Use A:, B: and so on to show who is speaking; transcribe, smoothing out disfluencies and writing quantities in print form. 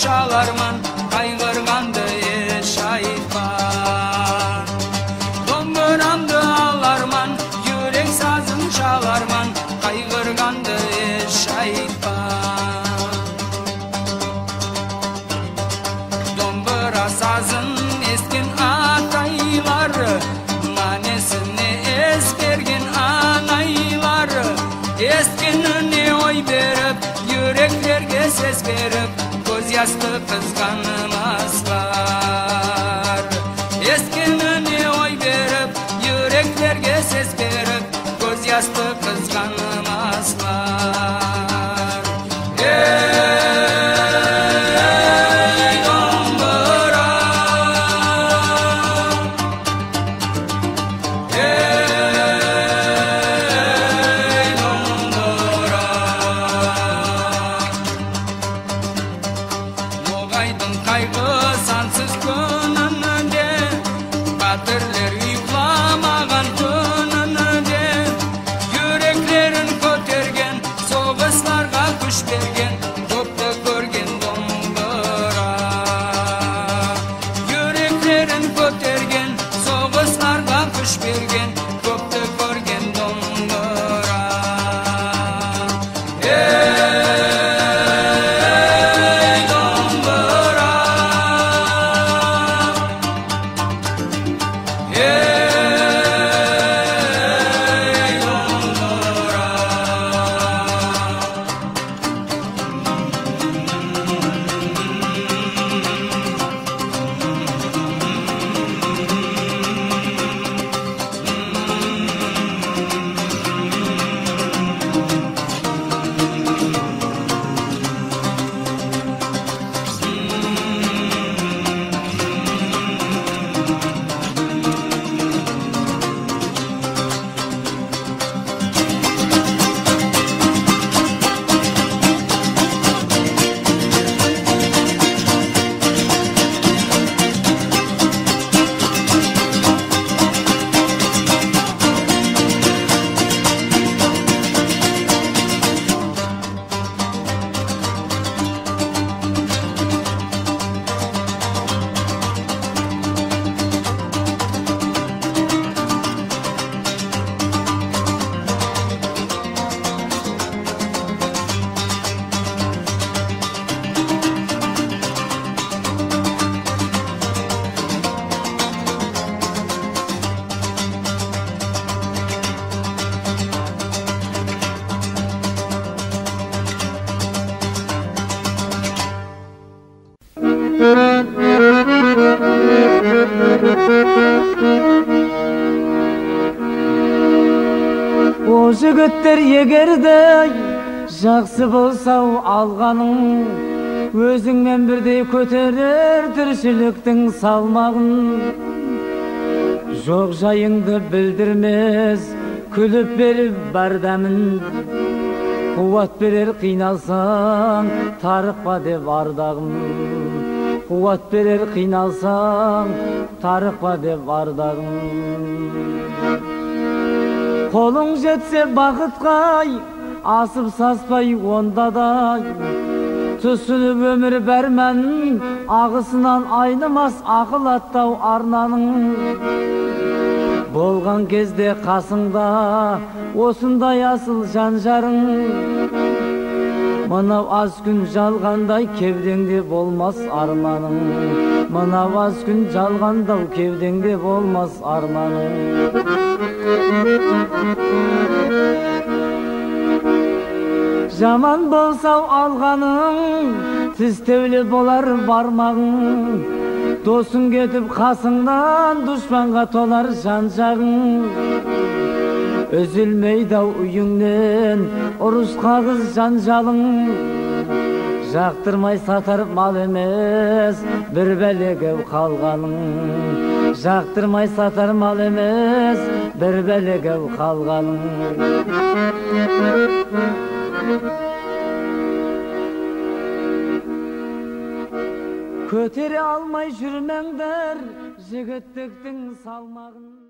A: çalarman, kaygırgandı eş aytman. Domburamdı alarman, yürek sazın çalarman, kaygırgandı eş aytman. Dombura sazın eskin atayları, manesini eskergin anaylar. Eskinini oy berip, yüreklerge ses verip, göz yastı kızganmaslar. Eskinini oy berip, yüreklerge ses verip, göz yastı kızganmaslar.
B: O jigitler egerde жақсы болса алғаның, өзіңмен бірдей көтерер тіршіліктің салмағын. Жоқ жайыңды білдірмес, күліп беріп бар дәмін. Қуат берер қиналсаң, тарықпа деп ардағым. Қуат берер қиналсаң, тарықпа деп ардағым. Қолың жетсе бақытқа, асып саспай онда да, түсініп өмір бәрмәнін, ағысынан айнымас ақыл аттау арнаның. Болған кезде қасыңда осындай асыл жан-жарың, мынау аз күн жалғандай кеудеңде болмас арманың. Мынау аз күн жалғандау кеудеңде болмас арманың. Жаман болсау алғаның, тістеулі болар бармағың. Досың кетіп қасыңнан, дұшпанға толар жан-жағың. Үзілмейдау үйіңнен, ұрыс қағыз жанжалың. Жақтырмай сатар мал емес, бір бәлеге қалғаның. Жақтырмай сатар мал емес, бір бәлеге қалғаның. Көтере алмай жүрмеңдер, жігіттіктің салмағын.